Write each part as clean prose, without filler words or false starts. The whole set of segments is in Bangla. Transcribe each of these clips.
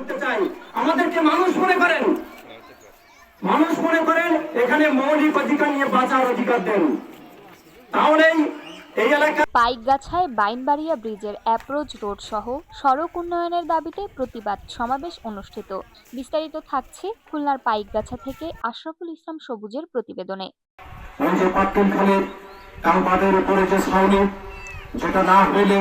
করতে চাই, আমাদেরকে মানুষ মনে করেন, মানুষ মনে করেন, এখানে মৌলিক অধিকার নিয়ে বাঁচার অধিকার দেন, তাহলেই এই এলাকা। পাইকগাছায় বাইনবাড়িয়া ব্রিজের অ্যাপ্রোচ রোড সহ সড়ক উন্নয়নের দাবিতে প্রতিবাদ সমাবেশ অনুষ্ঠিত। বিস্তারিত থাকছে খুলনার পাইকগাছা থেকে আশরাফুল ইসলাম সবুজের প্রতিবেদনে। উপরে যে ছাউনি, যেটা না হইলে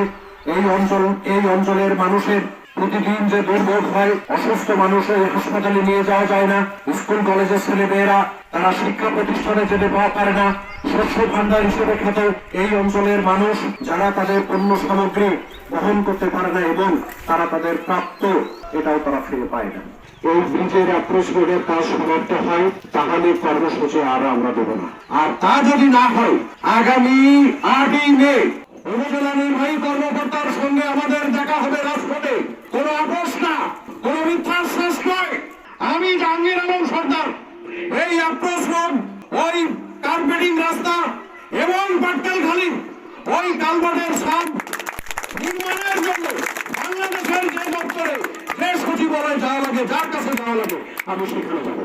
এই অঞ্চলের মানুষের প্রতিদিন যে দুর্ভোগ হয়, অসুস্থ মানুষ হাসপাতালে নিয়ে যাওয়া যায় না, স্কুল কলেজের ছেলে মেয়েরা তারা শিক্ষা প্রতিষ্ঠানে যেতে পারে না, শস্য ভান্ডার হিসেবে খ্যাত এই অঞ্চলের মানুষ যারা তাদের পণ্য সামগ্রী বহন করতে পারে না এবং তারা তাদের প্রাপ্ত এটাও তারা ফিরে পায় না। এই ব্রিজের অ্যাপ্রোচ রোডের কাজ সমাপ্ত হয়, তাহলে কর্মসূচি আর আমরা দেব না। আর তা যদি না হয়, আগামী 8ই মে উপজেলা নির্বাহী কর্মকর্তার সঙ্গে আমাদের দেখা হবে রাজপথে। কোন আপোষ না, কোন মিথ্যার শেষ নয়। আমি জাহাঙ্গীর আলম সর্দার এই অ্যাপ্রোচ রোড, ওই কার্পেটিং রাস্তা এবং পাটকেলখালী ওই কালভার্টের সাব নির্মাণের জন্য বাংলাদেশের যে দপ্তরে যে সচিবালয় যাওয়া লাগে, যার কাছে যাওয়া লাগে, আমি সেখানে যাব।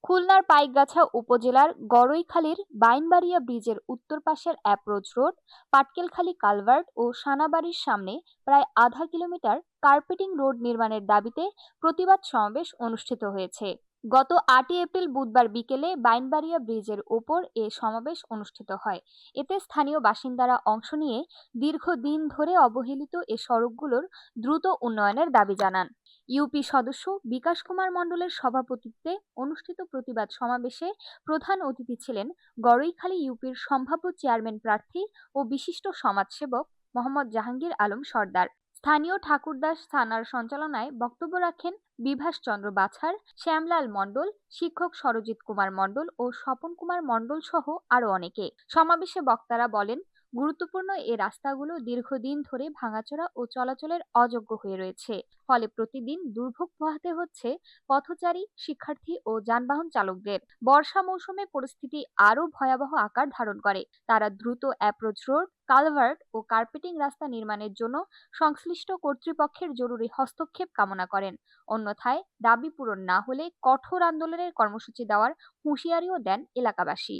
খুলনার পাইকগাছা উপজেলার গড়ইখালীর বাইনবাড়িয়া ব্রিজের উত্তর পাশের অ্যাপ্রোচ রোড, পাটকেলখালী কালভার্ট ও সানাবাড়ির সামনে প্রায় আধা কিলোমিটার কার্পেটিং রোড নির্মাণের দাবিতে প্রতিবাদ সমাবেশ অনুষ্ঠিত হয়েছে। গত 8ই এপ্রিল বুধবার বিকেলে বাইনবাড়িয়া ব্রিজের ওপর এ সমাবেশ অনুষ্ঠিত হয়। এতে স্থানীয় বাসিন্দারা অংশ নিয়ে দীর্ঘদিন ধরে অবহেলিত এ সড়কগুলোর দ্রুত উন্নয়নের দাবি জানান। ইউপি সদস্য বিকাশ কুমার মণ্ডলের সভাপতিত্বে অনুষ্ঠিত প্রতিবাদ সমাবেশে প্রধান অতিথি ছিলেন গড়ইখালী ইউপির সম্ভাব্য চেয়ারম্যান প্রার্থী ও বিশিষ্ট সমাজসেবক মোহাম্মদ জাহাঙ্গীর আলম সর্দার। স্থানীয় ঠাকুরদাস থানার সঞ্চালনায় বক্তব্য রাখেন বিভাস চন্দ্র বাছার, শ্যামলাল মণ্ডল, শিক্ষক সরজিৎ কুমার মণ্ডল ও স্বপন কুমার মণ্ডল সহ আরো অনেকে। সমাবেশে বক্তারা বলেন, গুরুত্বপূর্ণ এ রাস্তাগুলো দীর্ঘদিন ধরে ভাঙাচোরা ও চলাচলের অযোগ্য হয়ে রয়েছে, ফলে প্রতিদিন দুর্ভোগ পোহাতে হচ্ছে পথচারী, শিক্ষার্থী ও যানবাহন চালকদের। বর্ষা মৌসুমে পরিস্থিতি আরো ভয়াবহ আকার ধারণ করে। তারা দ্রুত অ্যাপ্রোচ রোড, কালভার্ট ও কার্পেটিং রাস্তা নির্মাণের জন্য সংশ্লিষ্ট কর্তৃপক্ষের জরুরি হস্তক্ষেপ কামনা করেন। অন্যথায় দাবি পূরণ না হলে কঠোর আন্দোলনের কর্মসূচি দেওয়ার হুঁশিয়ারিও দেন এলাকাবাসী।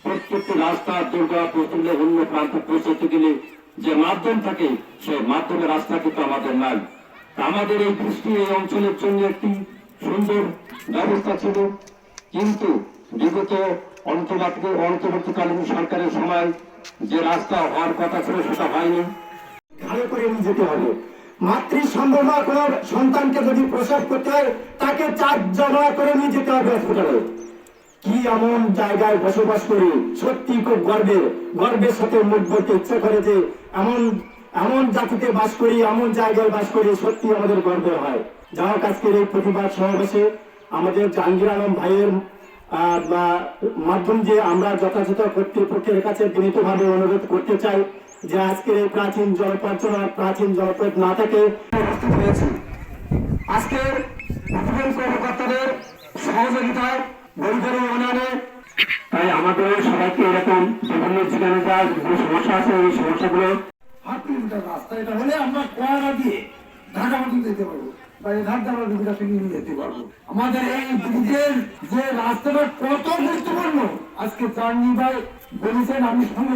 প্রত্যেকটি রাস্তা দুর্গা প্রতিলে অন্য প্রান্তে পৌঁছতে গেলে যে মাধ্যম থাকে, সেই মাধ্যমে রাস্তা কিন্তু আমাদের নাই। আমাদের এই বৃষ্টি এই অঞ্চলের জন্য একটি সুন্দর ব্যবস্থা ছিল, কিন্তু বিগত অন্তর্বর্তীকালীন সরকারের সময় যে রাস্তা হওয়ার কথা ছিল সেটা হয়নি। ঘাড়ে করে নিয়ে যেতে হবে। মাতৃ সম্ভবা কোনো সন্তানকে যদি প্রসব করতে হয়, তাকে 4 জমা করে নিয়ে যেতে হবে হসপিটালে। কি এমন জায়গায় বসবাস করি, সত্যি খুব গর্বের সাথে মুখ বলতে ইচ্ছা করে যে এমন জাতিতে বাস করি, এমন জায়গায় বাস করি, সত্যি আমাদের গর্ব হয়। যা হোক, আজকের এই প্রতিবাদ সমাবেশে আমাদের জাহাঙ্গীর আলম ভাইয়ের মাধ্যম দিয়ে আমরা যথাযথ কর্তৃপক্ষের কাছে বিনীতভাবে অনুরোধ করতে চাই যে আজকের এই প্রাচীন জলপথ না থেকে হয়েছে। আজকের কর্মকর্তাদের সহযোগিতায় গরিবের উন্নয়নে, তাই আমাদের সবাইকে এরকম বিভিন্ন জীবনের বিভিন্ন সমস্যা আছে, এই সমস্যাগুলো 8 কিলোমিটার রাস্তা, এটা হলে আমরা কোয়ারা দিয়ে ঢাকা পর্যন্ত যেতে পারবো, বা ঢাকা আমরা বিভিন্ন নিয়ে যেতে পারবো। আমাদের এই ব্রিজের যে রাস্তাটা কত গুরুত্বপূর্ণ আজকে চাঁদনি ভাই বলেছেন, আমি সঙ্গে